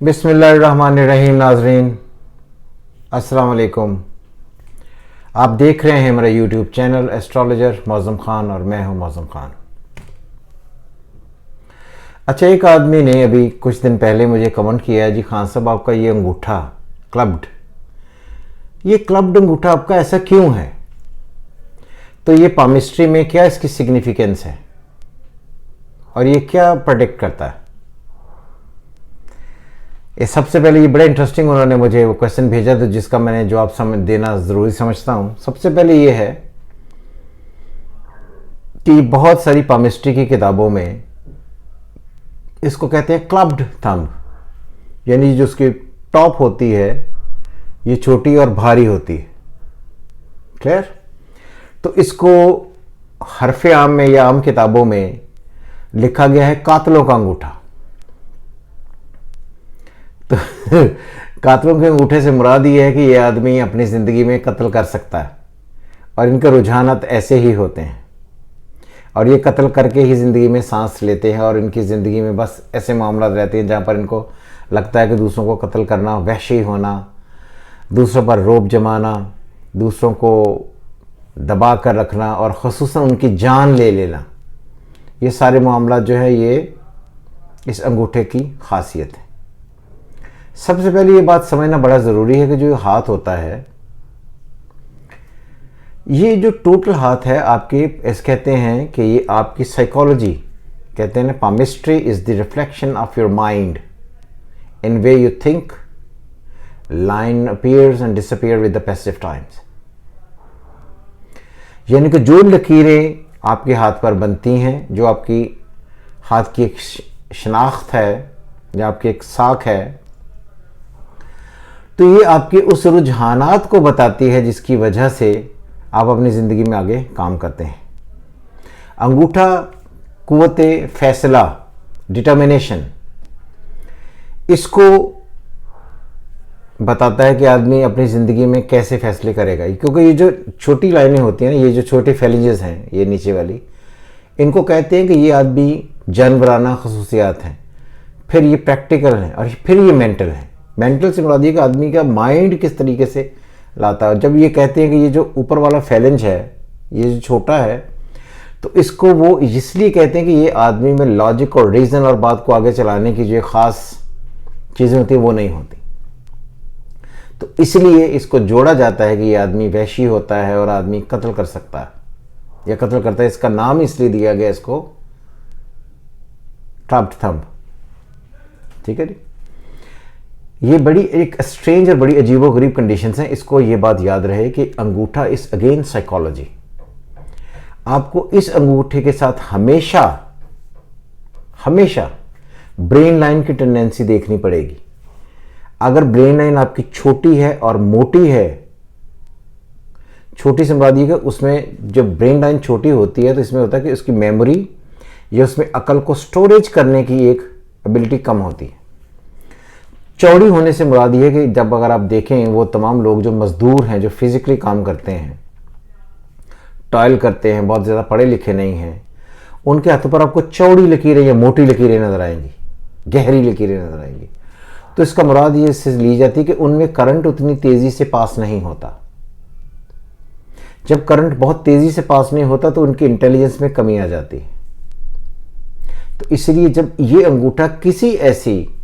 बिस्मिल्लाहिर्रहमानिर्रहीम। नाजरीन अस्सलाम वालेकुम। आप देख रहे हैं मेरा YouTube channel astrologer Mauzam Khan और मैं हूं मौज़म ख़ान। अच्छा, एक आदमी ने अभी कुछ दिन पहले मुझे कमेंट किया, जी खान साहब आपका ये अंगूठा क्लब्ड अंगूठा आपका ऐसा क्यों है? तो ये पामिस्ट्री में क्या इसकी सिग्निफिकेंस है और ये क्या प्रेडिक्ट करता है? सबसे पहले ये बड़ा इंटरेस्टिंग उन्होंने मुझे वो क्वेश्चन भेजा, तो जिसका मैंने जवाब देना ज़रूरी समझता हूँ। सबसे पहले ये है कि बहुत सारी पामिस्ट्री की किताबों में इसको कहते हैं क्लब्ड थंब, यानी जो उसकी टॉप होती है ये छोटी और भारी होती है। क्लियर? तो इसको हरफ़े आम में या आम किताबों में लिखा गया है कातलों का अंगूठा। तो कातलों के अंगूठे से मुराद ये है कि ये आदमी अपनी ज़िंदगी में कत्ल कर सकता है और इनके रुझानात ऐसे ही होते हैं और ये कत्ल करके ही ज़िंदगी में सांस लेते हैं और इनकी ज़िंदगी में बस ऐसे मामला रहते हैं जहाँ पर इनको लगता है कि दूसरों को कत्ल करना, वहशी होना, दूसरों पर रौब जमाना, दूसरों को दबा कर रखना और ख़ुसूसन उनकी जान ले लेना, ये सारे मामला जो है ये इस अंगूठे की खासियत है। सबसे पहले ये बात समझना बड़ा ज़रूरी है कि जो हाथ होता है, ये जो टोटल हाथ है आपके, ऐसे कहते हैं कि ये आपकी साइकोलॉजी, कहते हैं ना, palmistry is the reflection of your mind in way you think, line appears and disappear with the passive times. यानी कि जो लकीरें आपके हाथ पर बनती हैं, जो आपकी हाथ की एक शनाख्त है या आपकी एक साख है, तो ये आपके उस रुझानात को बताती है जिसकी वजह से आप अपनी ज़िंदगी में आगे काम करते हैं। अंगूठा कुव्वत फैसला, डिटर्मिनेशन, इसको बताता है कि आदमी अपनी ज़िंदगी में कैसे फैसले करेगा। क्योंकि ये जो छोटी लाइनें होती हैं ना, ये जो छोटी फैलिंजेस हैं, ये नीचे वाली, इनको कहते हैं कि ये आदमी जानवराना खसूसियात हैं, फिर ये प्रैक्टिकल हैं और फिर ये मेंटल हैं। मेंटल से मुराद ये कि आदमी का माइंड किस तरीके से लाता है। जब ये कहते हैं कि ये जो ऊपर वाला फैलेंज है ये जो छोटा है, तो इसको वो इसलिए कहते हैं कि ये आदमी में लॉजिक और रीज़न और बात को आगे चलाने की जो ख़ास चीज़ें होती हैं वो नहीं होती। तो इसलिए इसको जोड़ा जाता है कि ये आदमी वहशी होता है और आदमी कत्ल कर सकता है या कत्ल करता है। इसका नाम इसलिए दिया गया इसको क्लब्ड थंब। ठीक है जी। ये बड़ी एक स्ट्रेंज और बड़ी अजीबोगरीब कंडीशंस हैं। इसको ये बात याद रहे कि अंगूठा इस अगेन साइकोलॉजी। आपको इस अंगूठे के साथ हमेशा हमेशा ब्रेन लाइन की टेंडेंसी देखनी पड़ेगी। अगर ब्रेन लाइन आपकी छोटी है और मोटी है, छोटी से मुराद ये कि उसमें जब ब्रेन लाइन छोटी होती है तो इसमें होता है कि उसकी मेमोरी या उसमें अकल को स्टोरेज करने की एक एबिलिटी कम होती है। चौड़ी होने से मुराद ये है कि जब अगर आप देखें वो तमाम लोग जो मज़दूर हैं, जो फिज़िकली काम करते हैं, टॉयल करते हैं, बहुत ज़्यादा पढ़े लिखे नहीं हैं, उनके हाथों पर आपको चौड़ी लकीरें या मोटी लकीरें नज़र आएंगी, गहरी लकीरें नज़र आएंगी। तो इसका मुराद ये इससे ली जाती है कि उनमें करंट उतनी तेज़ी से पास नहीं होता। जब करंट बहुत तेज़ी से पास नहीं होता तो उनकी इंटेलिजेंस में कमी आ जाती है। तो इसलिए जब ये अंगूठा किसी ऐसी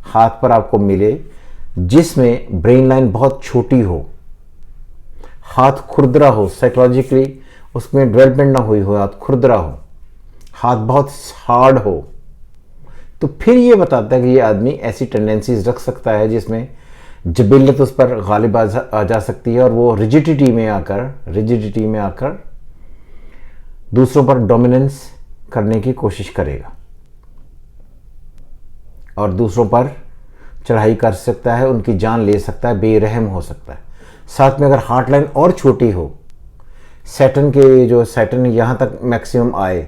हाथ पर आपको मिले जिसमें ब्रेन लाइन बहुत छोटी हो, हाथ खुरदरा हो, साइकोलॉजिकली उसमें डेवलपमेंट ना हुई हो, हाथ खुरदरा हो, हाथ बहुत हार्ड हो, तो फिर ये बताता है कि ये आदमी ऐसी टेंडेंसीज रख सकता है जिसमें जबिल्लत उस पर गालिब आ जा सकती है और वो रिजिडिटी में आकर दूसरों पर डोमिनेंस करने की कोशिश करेगा और दूसरों पर चढ़ाई कर सकता है, उनकी जान ले सकता है, बेरहम हो सकता है। साथ में अगर हार्ट लाइन और छोटी हो, सैटर्न यहाँ तक मैक्सिमम आए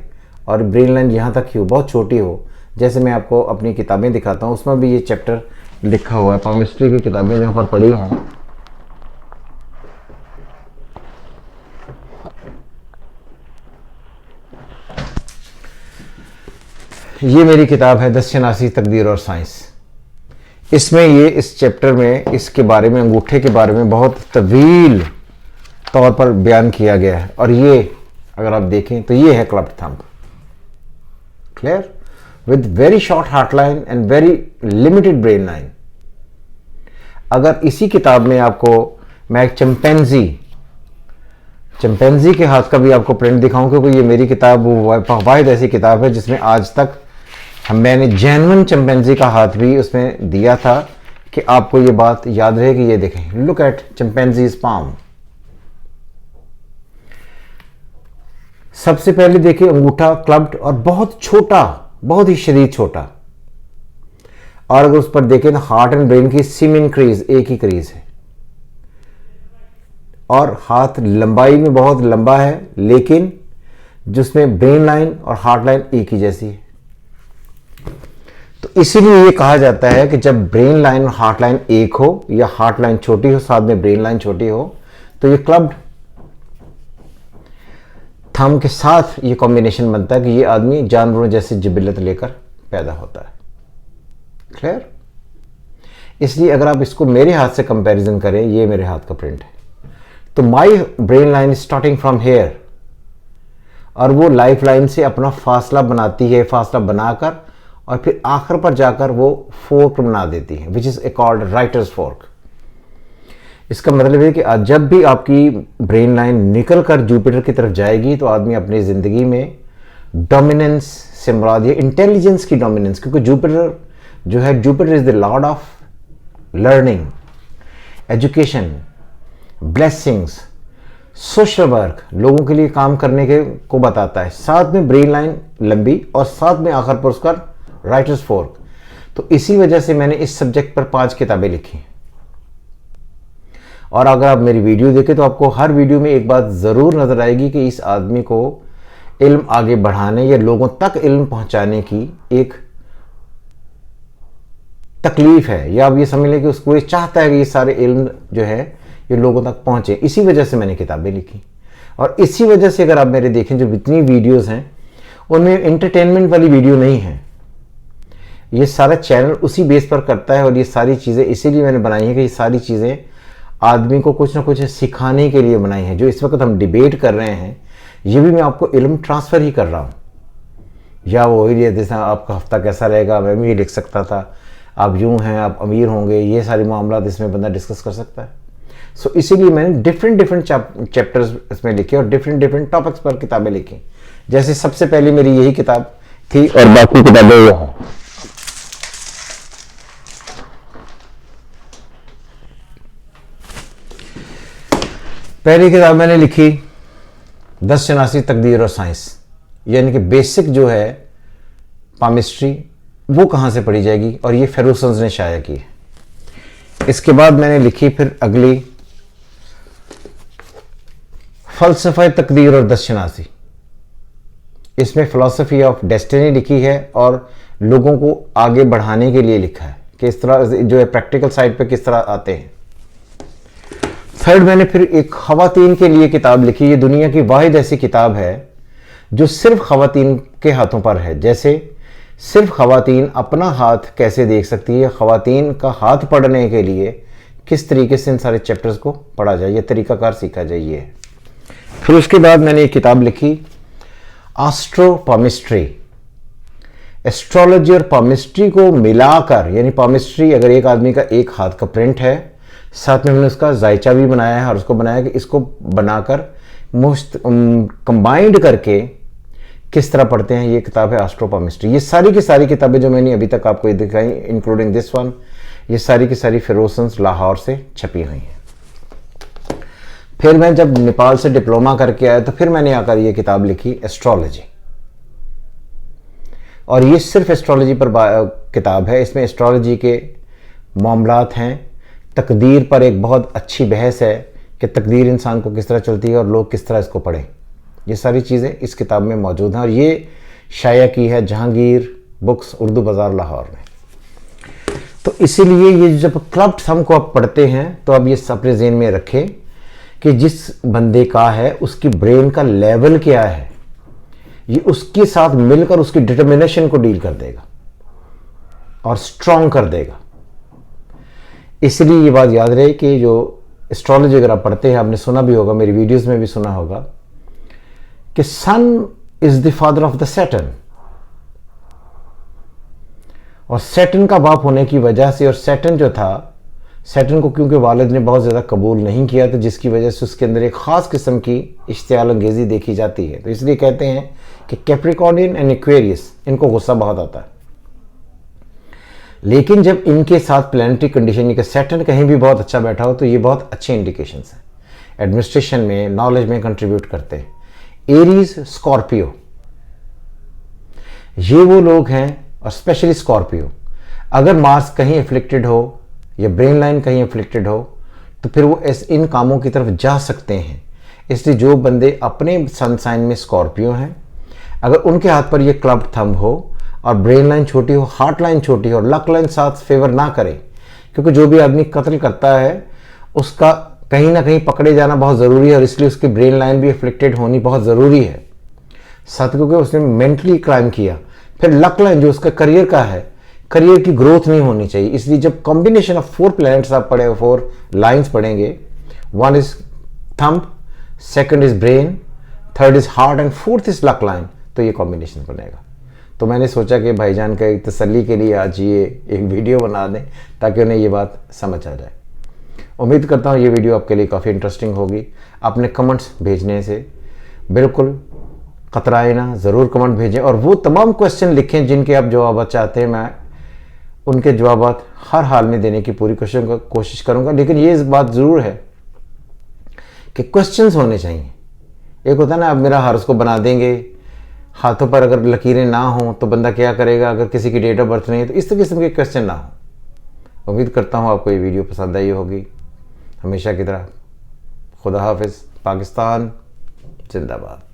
और ब्रेन लाइन यहाँ तक ही हो, बहुत छोटी हो, जैसे मैं आपको अपनी किताबें दिखाता हूँ, उसमें भी ये चैप्टर लिखा हुआ है। पामिस्ट्री की किताबें जहाँ पर पढ़ी हैं, ये मेरी किताब है 10 शनासी तकदीर और साइंस। इसमें ये इस चैप्टर में इसके बारे में, अंगूठे के बारे में बहुत तवील तौर पर बयान किया गया है। और ये अगर आप देखें तो ये है clubbed thumb, clear, with very short heart line and very limited brain line. अगर इसी किताब में आपको मैं एक चिंपैंजी के हाथ का भी आपको प्रिंट दिखाऊं, क्योंकि ये मेरी किताब वाहिद ऐसी किताब है जिसमें आज तक मैंने जेन्युइन चिंपैंजी का हाथ भी उसमें दिया था कि आपको ये बात याद रहे कि ये देखें, लुक एट चिंपैंजीज पाम। सबसे पहले देखिए अंगूठा क्लब्ड और बहुत छोटा, बहुत ही शदीद छोटा। और अगर उस पर देखें तो हार्ट एंड ब्रेन की सीमिंग क्रीज, एक ही क्रीज है। और हाथ लंबाई में बहुत लंबा है, लेकिन जिसमें ब्रेन लाइन और हार्ट लाइन एक ही जैसी है। तो इसीलिए ये कहा जाता है कि जब ब्रेन लाइन और हार्ट लाइन एक हो या हार्ट लाइन छोटी हो साथ में ब्रेन लाइन छोटी हो, तो ये क्लब्ड थंब के साथ ये कॉम्बिनेशन बनता है कि ये आदमी जानवरों जैसी जिबिलत लेकर पैदा होता है। क्लियर? इसलिए अगर आप इसको मेरे हाथ से कंपैरिजन करें, ये मेरे हाथ का प्रिंट है, तो my brain line starting from here, और वो लाइफ लाइन से अपना फासला बनाती है, फासला बनाकर और फिर आखिर पर जाकर वो फोर्क बना देती है, which is called writers fork. इसका मतलब है कि जब भी आपकी ब्रेन लाइन निकल कर जुपिटर की तरफ जाएगी तो आदमी अपनी जिंदगी में डोमिनेंस से मुराद ये इंटेलिजेंस की डोमिनेंस, क्योंकि जुपिटर जो है, Jupiter is the Lord of learning, education, blessings, social work, लोगों के लिए काम करने के को बताता है। साथ में ब्रेन लाइन लंबी और साथ में आखिर पर उसका राइटर्स फोर्क। तो इसी वजह से मैंने इस सब्जेक्ट पर 5 किताबें लिखी। और अगर आप मेरी वीडियो देखें तो आपको हर वीडियो में एक बात जरूर नजर आएगी कि इस आदमी को इल्म आगे बढ़ाने या लोगों तक इल्म पहुंचाने की एक तकलीफ है, या आप ये समझ लें कि उसको ये चाहता है कि ये सारे इल्म जो है ये लोगों तक पहुंचे। इसी वजह से मैंने किताबें लिखी। और इसी वजह से अगर आप मेरे देखें जो जितनी वीडियोस हैं उनमें एंटरटेनमेंट वाली वीडियो नहीं है। ये सारा चैनल उसी बेस पर करता है और ये सारी चीज़ें इसीलिए मैंने बनाई है कि ये सारी चीज़ें आदमी को कुछ ना कुछ सिखाने के लिए बनाई है। जो इस वक्त हम डिबेट कर रहे हैं ये भी मैं आपको इल्म ट्रांसफ़र ही कर रहा हूँ। या वो वही जैसे आपका हफ्ता कैसा रहेगा, मैं भी लिख सकता था, आप यूँ हैं, आप अमीर होंगे, ये सारे मामला इसमें बंदा डिस्कस कर सकता है। सो इसीलिए मैंने डिफरेंट चैप्टर्स इसमें लिखे और डिफरेंट टॉपिक्स पर किताबें लिखी। जैसे सबसे पहले मेरी यही किताब थी और बाकी किताबें यहाँ। पहली किताब मैंने लिखी 10 शनासी तकदीर और साइंस, यानी कि बेसिक जो है पामिस्ट्री वो कहाँ से पढ़ी जाएगी, और ये फेरुसन्स ने शाया की है। इसके बाद मैंने लिखी फिर अगली फ़लसफ़ा तकदीर और 10 शनासी। इसमें फ़िलॉसफी ऑफ डेस्टिनी लिखी है और लोगों को आगे बढ़ाने के लिए लिखा है कि इस तरह जो है प्रैक्टिकल साइड पे किस तरह आते हैं। थर्ड मैंने फिर एक ख़वातीन के लिए किताब लिखी। ये दुनिया की वाहिद ऐसी किताब है जो सिर्फ ख़वातीन के हाथों पर है। जैसे सिर्फ ख़वातीन अपना हाथ कैसे देख सकती है, ख़वातीन का हाथ पढ़ने के लिए किस तरीके से इन सारे चैप्टर्स को पढ़ा जाए, ये तरीकाकार सीखा जाइए। फिर उसके बाद मैंने एक किताब लिखी एस्ट्रोपामिस्ट्री, एस्ट्रोलॉजी और पामिस्ट्री को मिलाकर, यानी पामिस्ट्री अगर एक आदमी का एक हाथ का प्रिंट है, साथ में हमने उसका जायचा भी बनाया है और उसको बनाया कि इसको बनाकर कंबाइंड करके किस तरह पढ़ते हैं, ये किताब है एस्ट्रोपामिस्ट्री। ये सारी की सारी किताबें जो मैंने अभी तक आपको दिखाई इंक्लूडिंग दिस वन, ये सारी की सारी फेरुसन्स लाहौर से छपी हुई हैं। फिर मैं जब नेपाल से डिप्लोमा करके आया तो फिर मैंने आकर ये किताब लिखी एस्ट्रोलॉजी, और ये सिर्फ एस्ट्रोलॉजी पर किताब है। इसमें एस्ट्रोलॉजी के मामलात हैं, तकदीर पर एक बहुत अच्छी बहस है कि तकदीर इंसान को किस तरह चलती है और लोग किस तरह इसको पढ़ें। ये सारी चीज़ें इस किताब में मौजूद हैं और ये शाया की है जहांगीर बुक्स उर्दू बाज़ार लाहौर में। तो इसीलिए ये जब क्लब्ड थंब को आप पढ़ते हैं तो अब ये अपने ज़हन में रखें कि जिस बंदे का है उसकी ब्रेन का लेवल क्या है, ये उसके साथ मिलकर उसकी डिटर्मिनेशन को डील कर देगा और स्ट्रॉन्ग कर देगा। इसलिए ये बात याद रहे कि जो एस्ट्रोलॉजी अगर आप पढ़ते हैं, आपने सुना भी होगा, मेरी वीडियोस में भी सुना होगा कि sun is the father of the Saturn, और सैटर्न का बाप होने की वजह से, और सैटर्न जो था, सैटर्न को क्योंकि वालिद ने बहुत ज़्यादा कबूल नहीं किया था, जिसकी वजह से उसके अंदर एक ख़ास किस्म की इश्तियाल अंगेज़ी देखी जाती है। तो इसलिए कहते हैं कि कैप्रिकॉर्नियन एंड एक्वेरियस, इनको गुस्सा बहुत आता है। लेकिन जब इनके साथ प्लैनेटरी कंडीशन कि सैटर्न कहीं भी बहुत अच्छा बैठा हो, तो ये बहुत अच्छे इंडिकेशंस हैं, एडमिनिस्ट्रेशन में, नॉलेज में कंट्रीब्यूट करते हैं। एरीज, स्कॉर्पियो, ये वो लोग हैं, और स्पेशली स्कॉर्पियो, अगर मार्स कहीं अफ्लिक्टेड हो या ब्रेन लाइन कहीं अफ्लिक्टेड हो, तो फिर वो इन कामों की तरफ जा सकते हैं। इसलिए जो बंदे अपने सन साइन में स्कॉर्पियो हैं, अगर उनके हाथ पर ये क्लब थंब हो और ब्रेन लाइन छोटी हो, हार्ट लाइन छोटी हो, और लक लाइन साथ फेवर ना करे, क्योंकि जो भी आदमी कत्ल करता है उसका कहीं ना कहीं पकड़े जाना बहुत ज़रूरी है, और इसलिए उसकी ब्रेन लाइन भी अफ्लिक्टेड होनी बहुत ज़रूरी है। साथ क्योंकि उसने मेंटली क्राइम किया। फिर लक लाइन जो उसका करियर का है, करियर की ग्रोथ नहीं होनी चाहिए। इसलिए जब कॉम्बिनेशन ऑफ 4 प्लैनेट्स आप पढ़े, 4 लाइन्स पढ़ेंगे, 1 is thumb, 2nd is brain, 3rd is heart and 4th is luck line, तो ये कॉम्बिनेशन बनेगा। तो मैंने सोचा कि भाईजान का एक तसल्ली के लिए आज ये एक वीडियो बना दें, ताकि उन्हें ये बात समझ आ जाए। उम्मीद करता हूँ ये वीडियो आपके लिए काफ़ी इंटरेस्टिंग होगी। अपने कमेंट्स भेजने से बिल्कुल कतराए ना, ज़रूर कमेंट भेजें, और वो तमाम क्वेश्चन लिखें जिनके आप जवाब चाहते हैं। मैं उनके जवाब हर हाल में देने की पूरी कोशिश करूँगा। लेकिन ये इस बात ज़रूर है कि क्वेश्चंस होने चाहिए। एक होता है ना, आप मेरा हर उसको बना देंगे, हाथों पर अगर लकीरें ना हों तो बंदा क्या करेगा, अगर किसी की डेट ऑफ बर्थ नहीं है, तो इस किस्म के क्वेश्चन ना हो। उम्मीद करता हूँ आपको ये वीडियो पसंद आई होगी। हमेशा की तरह खुदा हाफिज़। पाकिस्तान जिंदाबाद।